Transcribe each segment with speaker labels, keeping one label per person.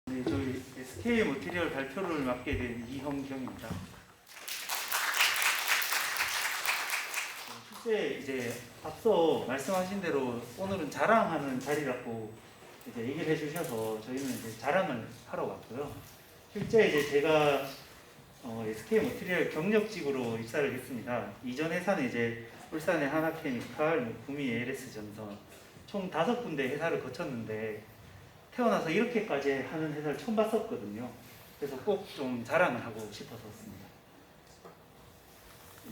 Speaker 1: 네, 저희 SK 머티리얼 발표를 맡게 된 이형경입니다. 실제 이제 앞서 말씀하신 대로 오늘은 자랑하는 자리라고 이제 얘기를 해주셔서 저희는 이제 자랑을 하러 왔고요. 실제 이제 제가 SK 머티리얼 경력직으로 입사를 했습니다. 이전 회사는 이제 울산의 하나케미칼, 구미 ALS 전선 총 5군데 회사를 거쳤는데 태어나서 이렇게까지 하는 회사를 처음 봤었거든요. 그래서 꼭 좀 자랑을 하고 싶어서 왔습니다.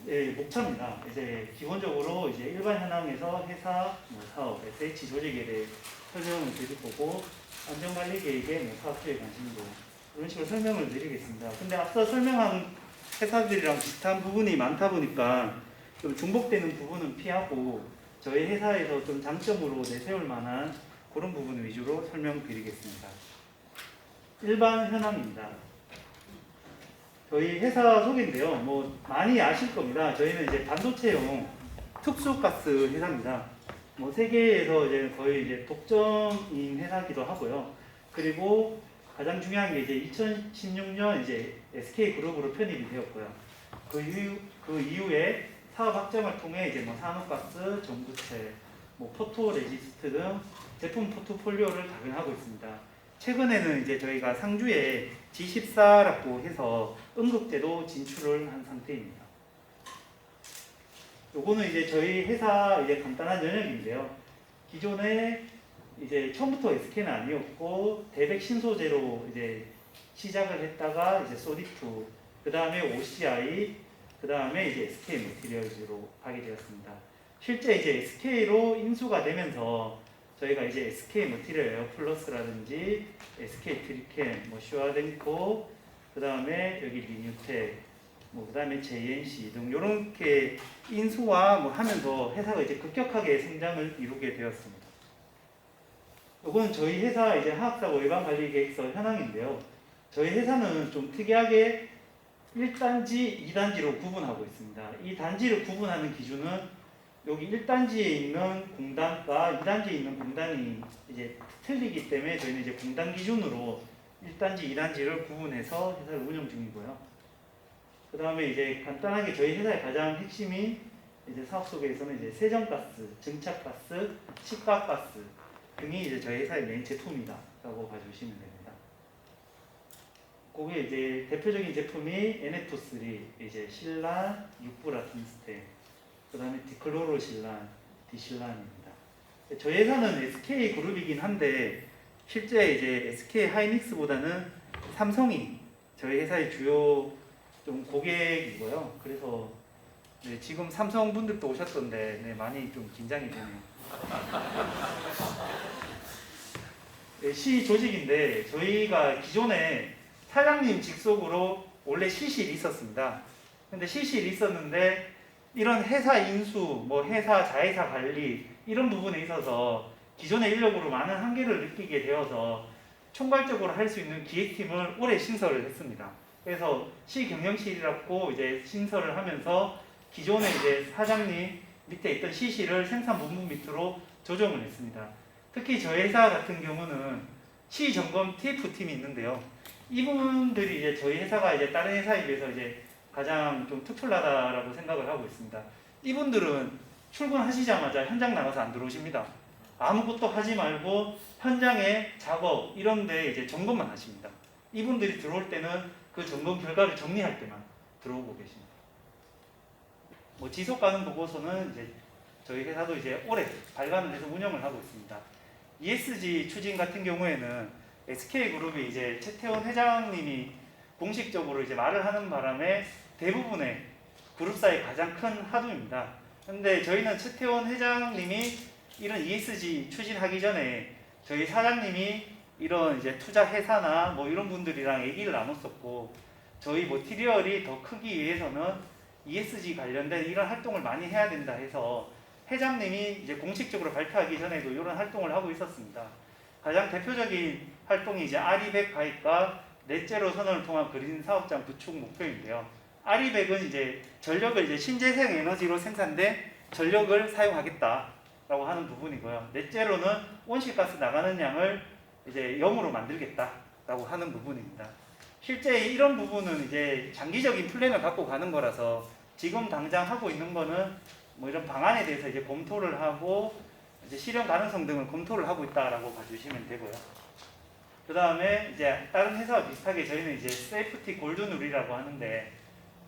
Speaker 1: 네, 목차입니다. 이제 기본적으로 이제 일반 현황에서 회사, 사업, SH 조직에 대해 설명을 드릴 거고, 안전관리 계획에 사업 수행 관심도 이런 식으로 설명을 드리겠습니다. 근데 앞서 설명한 회사들이랑 비슷한 부분이 많다 보니까 좀 중복되는 부분은 피하고 저희 회사에서 좀 장점으로 내세울 만한 그런 부분 위주로 설명드리겠습니다. 일반 현황입니다. 저희 회사 소개인데요. 많이 아실 겁니다. 저희는 이제 반도체용 특수가스 회사입니다. 세계에서 이제 거의 이제 독점인 회사기도 하고요. 그리고 가장 중요한 게 이제 2016년 이제 SK 그룹으로 편입이 되었고요. 그 이후에 사업 확장을 통해 이제 산업가스, 전구체, 포토레지스트 등 제품 포트폴리오를 다변하고 있습니다. 최근에는 이제 저희가 상주에 G14라고 해서 응급제도 진출을 한 상태입니다. 요거는 이제 저희 회사 이제 간단한 연역인데요. 기존에 이제 처음부터 SK는 아니었고 대백 신소재로 이제 시작을 했다가 이제 소디투, 그 다음에 OCI, 그 다음에 이제 SK 머티리얼즈로 가게 되었습니다. 실제 이제 SK로 인수가 되면서 저희가 이제 SK 머티리얼 에어플러스라든지 SK 트리켄, 슈아덴코, 그 다음에 여기 리뉴텍, 그 다음에 JNC 등 이렇게 인수와 하면서 회사가 이제 급격하게 성장을 이루게 되었습니다. 이거는 저희 회사 이제 화학사고 예방관리계획서 현황인데요. 저희 회사는 좀 특이하게 1단지, 2단지로 구분하고 있습니다. 이 단지를 구분하는 기준은 여기 1단지에 있는 공단과 2단지에 있는 공단이 이제 틀리기 때문에 저희는 이제 공단 기준으로 1단지, 2단지를 구분해서 회사를 운영 중이고요. 그 다음에 이제 간단하게 저희 회사의 가장 핵심인 이제 사업 속에서는 이제 세정가스, 증착가스, 식가가스 등이 이제 저희 회사의 메인 제품이다라고 봐주시면 됩니다. 그게 이제 대표적인 제품이 NF3, 이제 실란, 육부라 팅스텐, 그 다음에 디클로로실란, 디실란입니다. 저희 회사는 SK 그룹이긴 한데 실제 이제 SK 하이닉스보다는 삼성이 저희 회사의 주요 좀 고객이고요. 그래서 네, 지금 삼성 분들도 오셨던데 네, 많이 좀 긴장이 되네요. 네, 시 조직인데 저희가 기존에 사장님 직속으로 원래 시실이 있었습니다. 근데 시실이 있었는데 이런 회사 인수, 회사 자회사 관리 이런 부분에 있어서 기존의 인력으로 많은 한계를 느끼게 되어서 총괄적으로 할 수 있는 기획팀을 올해 신설을 했습니다. 그래서 시경영실이라고 이제 신설을 하면서 기존에 이제 사장님 밑에 있던 시실을 생산본부 밑으로 조정을 했습니다. 특히 저희 회사 같은 경우는 시점검 TF팀이 있는데요. 이분들이 이제 저희 회사가 이제 다른 회사에 비해서 이제 가장 좀 특출나다라고 생각을 하고 있습니다. 이분들은 출근하시자마자 현장 나가서 안 들어오십니다. 아무것도 하지 말고 현장의 작업 이런데 이제 점검만 하십니다. 이분들이 들어올 때는 그 점검 결과를 정리할 때만 들어오고 계십니다. 지속 가능 보고서는 이제 저희 회사도 이제 올해 발간을 해서 운영을 하고 있습니다. ESG 추진 같은 경우에는 SK그룹이 이제 최태원 회장님이 공식적으로 이제 말을 하는 바람에 대부분의 그룹사의 가장 큰 하두입니다. 근데 저희는 최태원 회장님이 이런 ESG 추진하기 전에 저희 사장님이 이런 이제 투자 회사나 이런 분들이랑 얘기를 나눴었고 저희 머티리얼이 더 크기 위해서는 ESG 관련된 이런 활동을 많이 해야 된다 해서 회장님이 이제 공식적으로 발표하기 전에도 이런 활동을 하고 있었습니다. 가장 대표적인 활동이 이제 아리백 가입과 넷제로 선언을 통한 그린 사업장 구축 목표인데요. 아리백은 이제 전력을 이제 신재생 에너지로 생산된 전력을 사용하겠다라고 하는 부분이고요. 넷제로는 온실가스 나가는 양을 이제 0으로 만들겠다. 있다라고 하는 부분입니다. 실제 이런 부분은 이제 장기적인 플랜을 갖고 가는 거라서 지금 당장 하고 있는 거는 뭐 이런 방안에 대해서 이제 검토를 하고 이제 실현 가능성 등을 검토를 하고 있다라고 봐주시면 되고요. 그 다음에 이제 다른 회사와 비슷하게 저희는 이제 세이프티 골든 룰이라고 하는데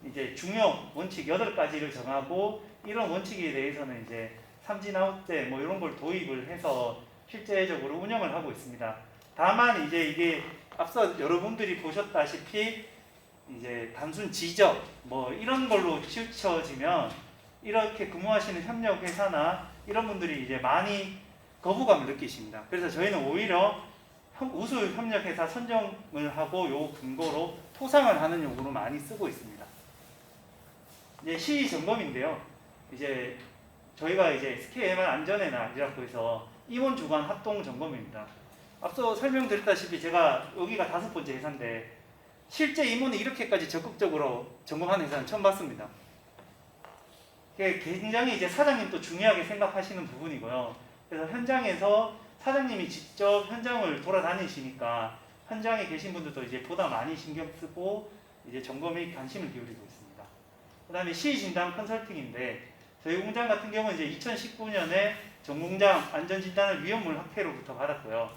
Speaker 1: 이제 중요 원칙 8가지를 정하고 이런 원칙에 대해서는 이제 삼진 아웃제 뭐 이런 걸 도입을 해서 실제적으로 운영을 하고 있습니다. 다만 이제 이게 앞서 여러분들이 보셨다시피 이제 단순 지적 뭐 이런 걸로 치우쳐지면 이렇게 근무하시는 협력 회사나 이런 분들이 이제 많이 거부감을 느끼십니다. 그래서 저희는 오히려 우수 협력 회사 선정을 하고 요 근거로 포상을 하는 용어로 많이 쓰고 있습니다. 이제 시위 점검인데요. 이제 저희가 이제 SKMR 안전의 날이라고 해서 임원 주간 합동 점검입니다. 앞서 설명드렸다시피 제가 여기가 5번째 회사인데 실제 임원이 이렇게까지 적극적으로 점검하는 회사는 처음 봤습니다. 굉장히 이제 사장님도 중요하게 생각하시는 부분이고요. 그래서 현장에서 사장님이 직접 현장을 돌아다니시니까 현장에 계신 분들도 이제 보다 많이 신경 쓰고 이제 점검에 관심을 기울이고 있습니다. 그 다음에 시진단 컨설팅인데 저희 공장 같은 경우는 이제 2019년에 전공장 안전진단을 위험물 학회로부터 받았고요.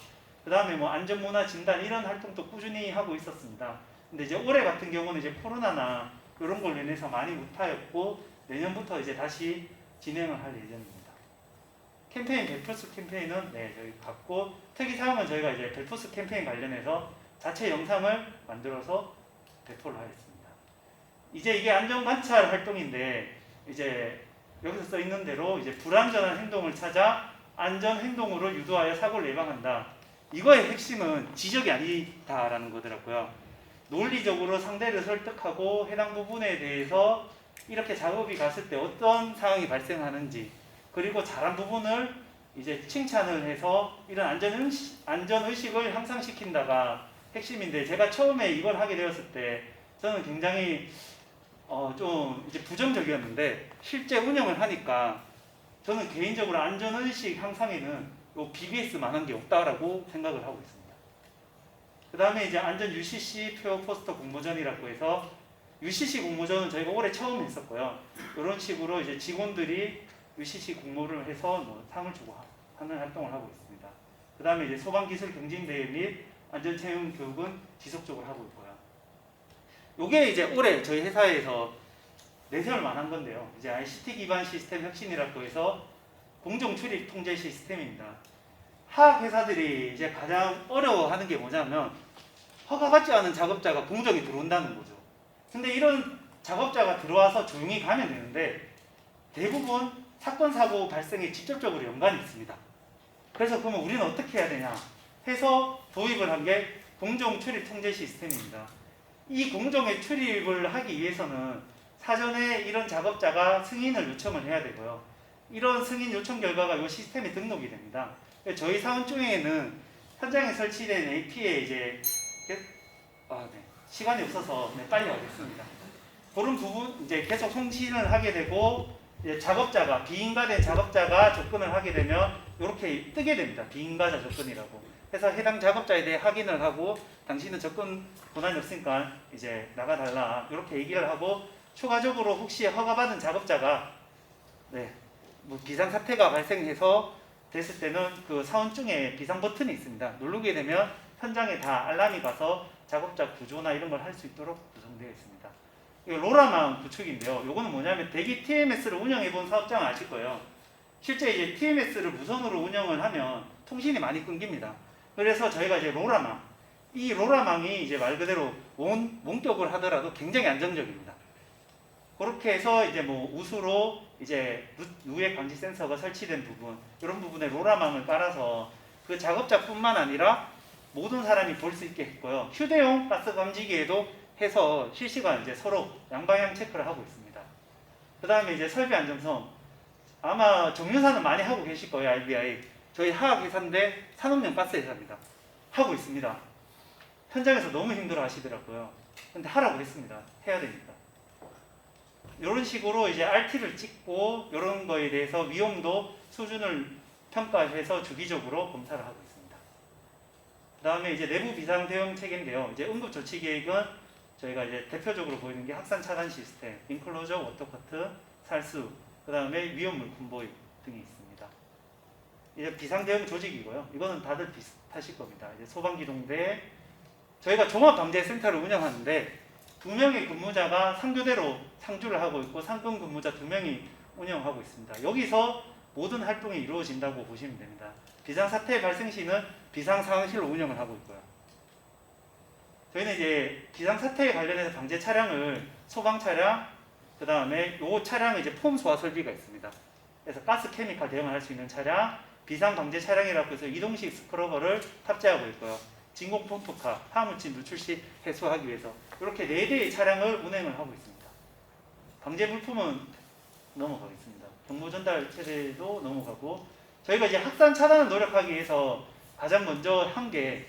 Speaker 1: 그 다음에 뭐 안전문화 진단 이런 활동도 꾸준히 하고 있었습니다. 근데 이제 올해 같은 경우는 이제 코로나나 이런 걸로 인해서 많이 못하였고 내년부터 이제 다시 진행을 할 예정입니다. 캠페인 벨포스 캠페인은 네 저희 갖고 특이 사항은 저희가 이제 벨포스 캠페인 관련해서 자체 영상을 만들어서 배포를 하겠습니다. 이제 이게 안전 관찰 활동인데 이제 여기서 써 있는 대로 이제 불안전한 행동을 찾아 안전 행동으로 유도하여 사고를 예방한다. 이거의 핵심은 지적이 아니다라는 거더라고요. 논리적으로 상대를 설득하고 해당 부분에 대해서 이렇게 작업이 갔을 때 어떤 상황이 발생하는지 그리고 잘한 부분을 이제 칭찬을 해서 이런 안전의식을 향상시킨다가 핵심인데 제가 처음에 이걸 하게 되었을 때 저는 굉장히 좀 이제 부정적이었는데 실제 운영을 하니까 저는 개인적으로 안전의식 향상에는 요 BBS만한 게 없다라고 생각을 하고 있습니다. 그 다음에 이제 안전 UCC 표어 포스터 공모전이라고 해서 UCC 공모전은 저희가 올해 처음 했었고요. 이런 식으로 이제 직원들이 UCC 공모를 해서 뭐 상을 주고 하는 활동을 하고 있습니다. 그 다음에 이제 소방기술 경진대회 및 안전체험 교육은 지속적으로 하고 있고요. 요게 이제 올해 저희 회사에서 내세울 만한 건데요. 이제 ICT 기반 시스템 혁신이라고 해서 공정 출입 통제 시스템입니다. 화학 회사들이 이제 가장 어려워하는 게 뭐냐면 허가받지 않은 작업자가 공정에 들어온다는 거죠. 근데 이런 작업자가 들어와서 조용히 가면 되는데 대부분 사건 사고 발생에 직접적으로 연관이 있습니다. 그래서 그러면 우리는 어떻게 해야 되냐 해서 도입을 한 게 공정 출입 통제 시스템입니다. 이 공정의 출입을 하기 위해서는 사전에 이런 작업자가 승인을 요청을 해야 되고요. 이런 승인 요청 결과가 이 시스템에 등록이 됩니다. 저희 사원 중에는 현장에 설치된 AP에 이제 시간이 없어서 빨리 하겠습니다. 그런 부분 이제 계속 송신을 하게 되고 이제 작업자가 비인가된 작업자가 접근을 하게 되면 이렇게 뜨게 됩니다. 비인가자 접근이라고. 그래서 해당 작업자에 대해 확인을 하고 당신은 접근 권한이 없으니까 이제 나가달라 이렇게 얘기를 하고 추가적으로 혹시 허가받은 작업자가 뭐 비상사태가 발생해서 됐을 때는 그 사원증에 비상 버튼이 있습니다. 누르게 되면 현장에 다 알람이 가서 작업자 구조나 이런 걸 할 수 있도록 구성되어 있습니다. 이거 로라망 구축인데요. 요거는 뭐냐면 대기 TMS를 운영해 본 사업장은 아실 거예요. 실제 이제 TMS를 무선으로 운영을 하면 통신이 많이 끊깁니다. 그래서 저희가 이제 로라망, 이 로라망이 이제 말 그대로 원격을 하더라도 굉장히 안정적입니다. 그렇게 해서 이제 뭐 우수로 이제 누에 감지 센서가 설치된 부분, 이런 부분에 로라망을 깔아서 그 작업자뿐만 아니라 모든 사람이 볼 수 있게 했고요. 휴대용 가스 감지기에도 해서 실시간 이제 서로 양방향 체크를 하고 있습니다. 그 다음에 이제 설비 안정성, 아마 정유사는 많이 하고 계실 거예요. RBI 저희 화학 회사인데 산업용 가스 회사입니다. 하고 있습니다. 현장에서 너무 힘들어 하시더라고요. 근데 하라고 했습니다. 해야 되니까. 이런 식으로 이제 RT를 찍고 이런 거에 대해서 위험도 수준을 평가해서 주기적으로 검사를 하고 있습니다. 그다음에 이제 내부 비상 대응 체계인데요. 이제 응급 조치 계획은 저희가 이제 대표적으로 보이는 게 확산 차단 시스템, 인클로저, 워터커트, 살수, 그다음에 위험물 컨보이 등이 있습니다. 이제 비상 대응 조직이고요. 이거는 다들 비슷하실 겁니다. 이제 소방기동대, 저희가 종합방재센터를 운영하는데 2명의 근무자가 상교대로 상주를 하고 있고 상근 근무자 2명이 운영하고 있습니다. 여기서 모든 활동이 이루어진다고 보시면 됩니다. 비상사태 발생 시는 비상상황실로 운영을 하고 있고요. 저희는 이제 비상사태에 관련해서 방재 차량을 소방 차량, 그 다음에 요 차량은 이제 폼 소화 설비가 있습니다. 그래서 가스 케미칼 대응을 할 수 있는 차량, 비상 방재 차량이라고 해서 이동식 스크러버를 탑재하고 있고요. 진공 폰토카, 화물진 누출 시 해소하기 위해서 이렇게 4대의 차량을 운행을 하고 있습니다. 방재 물품은 넘어가겠습니다. 정보 전달 체제도 넘어가고, 저희가 이제 확산 차단을 노력하기 위해서 가장 먼저 한 게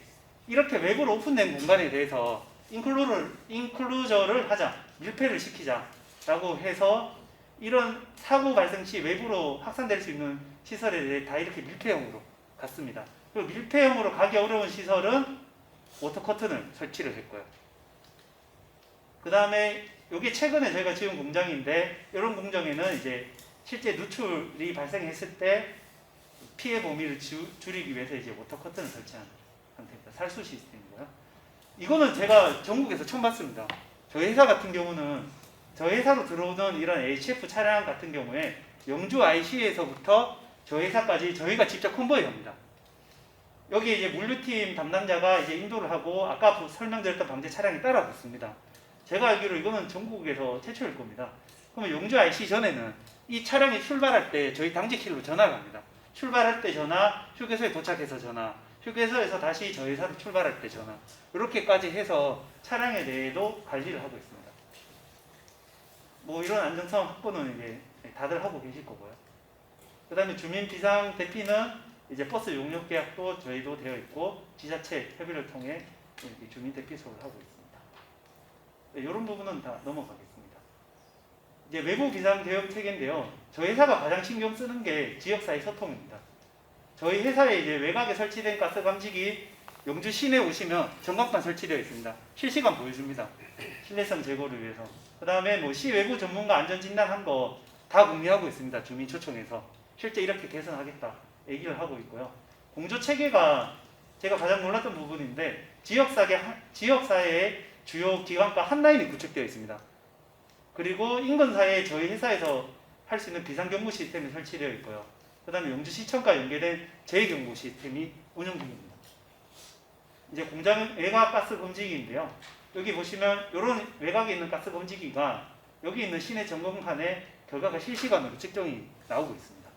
Speaker 1: 이렇게 외부로 오픈된 공간에 대해서 인클루저를 하자, 밀폐를 시키자라고 해서 이런 사고 발생 시 외부로 확산될 수 있는 시설에 대해 다 이렇게 밀폐형으로 갔습니다. 그리고 밀폐형으로 가기 어려운 시설은 워터커튼을 설치를 했고요. 그 다음에 이게 최근에 저희가 지은 공장인데, 이런 공장에는 이제 실제 누출이 발생했을 때 피해 범위를 줄이기 위해서 이제 워터커튼을 설치한 상태입니다. 살수 시스템이고요. 이거는 제가 전국에서 처음 봤습니다. 저희 회사 같은 경우는, 저희 회사로 들어오는 이런 HF 차량 같은 경우에 영주 IC에서부터 저희 회사까지 저희가 직접 컨보이 합니다. 여기 이제 물류팀 담당자가 이제 인도를 하고 아까 설명드렸던 방재 차량이 따라 붙습니다. 제가 알기로 이거는 전국에서 최초일 겁니다. 그러면 영주 IC 전에는 이 차량이 출발할 때 저희 당직실로 전화를 합니다. 출발할 때 전화, 휴게소에 도착해서 전화, 휴게소에서 다시 저희 회사로 출발할 때 전화, 이렇게까지 해서 차량에 대해도 관리를 하고 있습니다. 뭐 이런 안정성 확보는 이제 다들 하고 계실 거고요. 그 다음에 주민 비상 대피는 이제 버스 용역 계약도 저희도 되어 있고 지자체 협의를 통해 주민 대피소를 하고 있습니다. 네, 이런 부분은 다 넘어가겠습니다. 이제 외부 비상 대응 체계인데요. 저희 회사가 가장 신경 쓰는 게 지역사회 소통입니다. 저희 회사에 이제 외곽에 설치된 가스 감지기, 영주 시내 오시면 전광판 설치되어 있습니다. 실시간 보여줍니다. 신뢰성 제고를 위해서. 그 다음에 뭐 시 외부 전문가 안전 진단한 거 다 공유하고 있습니다. 주민 초청해서 실제 이렇게 개선하겠다 얘기를 하고 있고요. 공조 체계가 제가 가장 놀랐던 부분인데, 지역사회의 주요 기관과 한 라인이 구축되어 있습니다. 그리고 인근 사이에 저희 회사에서 할 수 있는 비상경보 시스템이 설치되어 있고요. 그 다음에 영주시청과 연계된 재경보 시스템이 운영 중입니다. 이제 공장 외곽 가스 검지기인데요. 여기 보시면 이런 외곽에 있는 가스 검지기가 여기 있는 시내 점검판에 결과가 실시간으로 측정이 나오고 있습니다.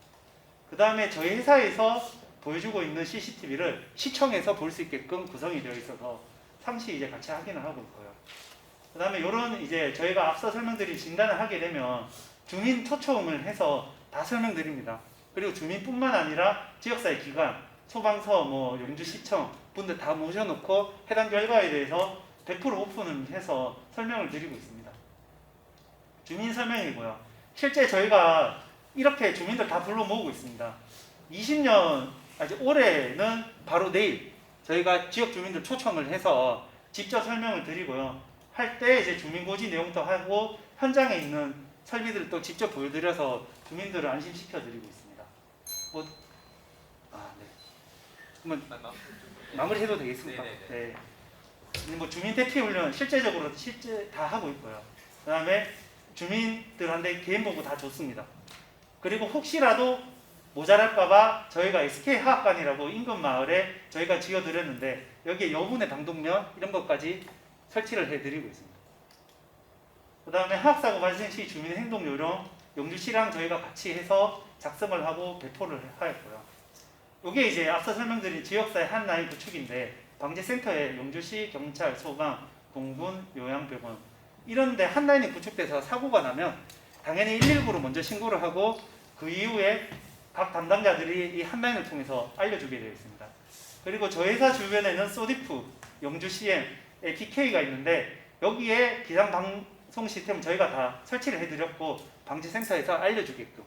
Speaker 1: 그 다음에 저희 회사에서 보여주고 있는 CCTV를 시청에서 볼 수 있게끔 구성이 되어 있어서 상시 이제 같이 확인을 하고 있고요. 그 다음에 이런 이제 저희가 앞서 설명드린 진단을 하게 되면 주민 초청을 해서 다 설명드립니다. 그리고 주민뿐만 아니라 지역사회 기관, 소방서, 뭐 영주시청 분들 다 모셔놓고 해당 결과에 대해서 100% 오픈을 해서 설명을 드리고 있습니다. 주민 설명이고요. 실제 저희가 이렇게 주민들 다 불러 모으고 있습니다. 20년, 올해는 바로 내일 저희가 지역 주민들 초청을 해서 직접 설명을 드리고요. 할 때 이제 주민고지 내용도 하고 현장에 있는 설비들을 또 직접 보여드려서 주민들을 안심시켜 드리고 있습니다. 네. 그러면 마무리해도 되겠습니까? 네. 뭐 주민 대피 훈련 실제 다 하고 있고요. 그다음에 주민들한테 개인 보고 다 줬습니다. 그리고 혹시라도 모자랄까봐 저희가 SK 화학관이라고 인근 마을에 저희가 지어드렸는데 여기에 여분의 방독면 이런 것까지 설치를 해드리고 있습니다. 그 다음에 화학사고 발생 시 주민 행동 요령 영주시랑 저희가 같이 해서 작성을 하고 배포를 하였고요. 이게 이제 앞서 설명드린 지역사회 한 라인 구축인데 방재센터에 영주시, 경찰, 소방, 공군, 요양병원 이런데 한 라인이 구축돼서 사고가 나면 당연히 119로 먼저 신고를 하고 그 이후에 각 담당자들이 이 한 라인을 통해서 알려주게 되어 있습니다. 그리고 저희 회사 주변에는 소디프, 영주CM, PK가 있는데 여기에 비상방송 시스템 저희가 다 설치를 해드렸고 방재센터에서 알려주게끔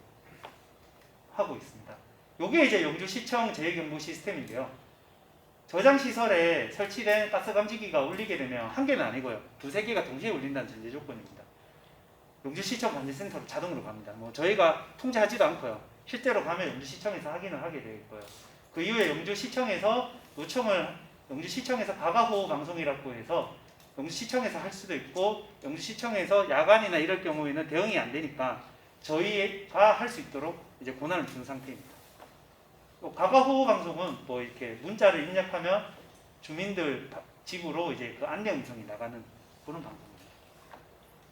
Speaker 1: 하고 있습니다. 이게 이제 영주시청 재해경보 시스템인데요. 저장 시설에 설치된 가스 감지기가 울리게 되면 한 개는 아니고요. 두세 개가 동시에 울린다는 전제 조건입니다. 용주시청 관제센터로 자동으로 갑니다. 뭐 저희가 통제하지도 않고요. 실제로 가면 용주시청에서 확인을 하게 되어 있고요. 그 이후에 용주시청에서 용주시청에서 가가호우 방송이라고 해서 용주시청에서 할 수도 있고 용주시청에서 야간이나 이럴 경우에는 대응이 안 되니까 저희가 할 수 있도록 이제 권한을 준 상태입니다. 가가호우 방송은 뭐 이렇게 문자를 입력하면 주민들 집으로 이제 그 안내 음성이 나가는 그런 방송입니다.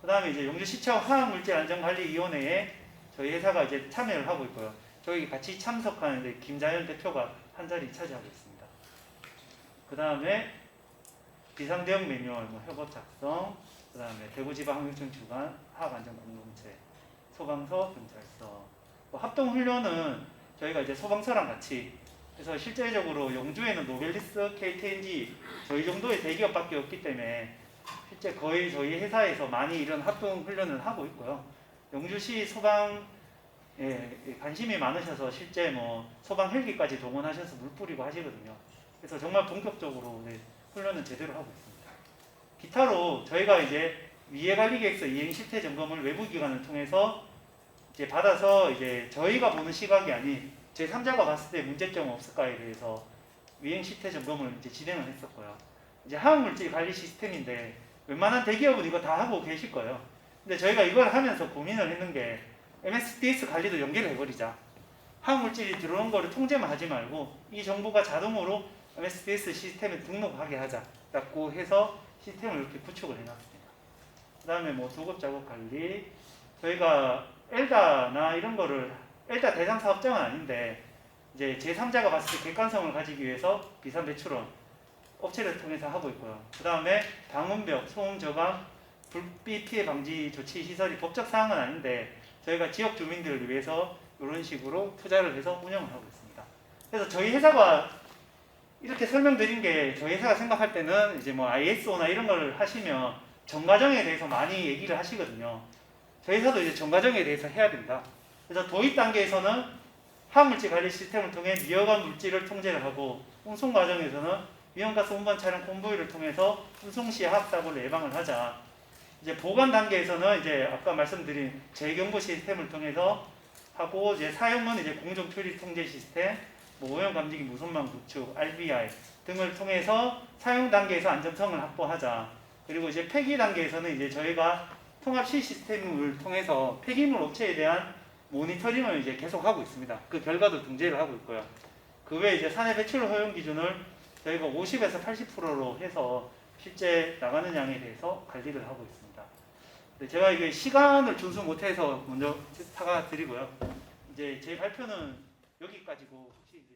Speaker 1: 그 다음에 이제 용주시청 화학물질안전관리위원회에 저희 회사가 이제 참여를 하고 있고요. 저희 같이 참석하는데 김자연 대표가 한 자리 차지하고 있습니다. 그 다음에 비상대응 매뉴얼, 뭐 협업 작성, 그 다음에 대구지방항공청 주관 화학안전공동체, 소방서, 경찰서, 뭐 합동훈련은 저희가 이제 소방서랑 같이 그래서 실제적으로 용주에는 노벨리스, KTNG 저희 정도의 대기업밖에 없기 때문에 실제 거의 저희 회사에서 많이 이런 합동 훈련을 하고 있고요. 용주시 소방에 관심이 많으셔서 실제 뭐 소방 헬기까지 동원하셔서 물 뿌리고 하시거든요. 그래서 정말 본격적으로 훈련은 제대로 하고 있습니다. 기타로 저희가 이제 위해관리계획서 이행 실태 점검을 외부 기관을 통해서 이제 받아서 이제 저희가 보는 시각이 아닌 제3자가 봤을 때 문제점 없을까에 대해서 위행 실태 점검을 이제 진행을 했었고요. 이제 화학물질 관리 시스템인데 웬만한 대기업은 이거 다 하고 계실 거예요. 근데 저희가 이걸 하면서 고민을 했는 게 MSDS 관리도 연계를 해버리자. 화학물질이 들어오는 거를 통제만 하지 말고 이 정보가 자동으로 MSDS 시스템에 등록하게 하자라고 해서 시스템을 이렇게 구축을 해놨습니다. 그 다음에 뭐 소급 작업 관리, 저희가 엘다나 이런 거를 엘다 대상 사업장은 아닌데 이제 제3자가 봤을 때 객관성을 가지기 위해서 비산 배출원 업체를 통해서 하고 있고요. 그 다음에 방음벽, 소음 저감, 불빛 피해 방지 조치 시설이 법적 사항은 아닌데 저희가 지역 주민들을 위해서 이런 식으로 투자를 해서 운영을 하고 있습니다. 그래서 저희 회사가 이렇게 설명드린 게 저희 회사가 생각할 때는 이제 뭐 ISO나 이런 걸 하시면 정과정에 대해서 많이 얘기를 하시거든요. 저희 회사도 이제 정과정에 대해서 해야 된다. 그래서 도입 단계에서는 화학물질 관리 시스템을 통해 위험한 물질을 통제를 하고 운송 과정에서는 위험가스 운반 차량 콘보이를 통해서 운송 시 화학사고를 예방을 하자. 이제 보관 단계에서는 이제 아까 말씀드린 재경보 시스템을 통해서 하고 이제 사용은 이제 공정 출입 통제 시스템, 뭐 오염 감지기 무선망 구축, RBI 등을 통해서 사용 단계에서 안전성을 확보하자. 그리고 이제 폐기 단계에서는 이제 저희가 통합 시스템을 통해서 폐기물 업체에 대한 모니터링을 이제 계속 하고 있습니다. 그 결과도 등재를 하고 있고요. 그 외에 이제 산해 배출 허용 기준을 저희가 50에서 80%로 해서 실제 나가는 양에 대해서 관리를 하고 있습니다. 제가 이게 시간을 준수 못해서 먼저 사과드리고요. 이제 제 발표는 여기까지고 혹시 이제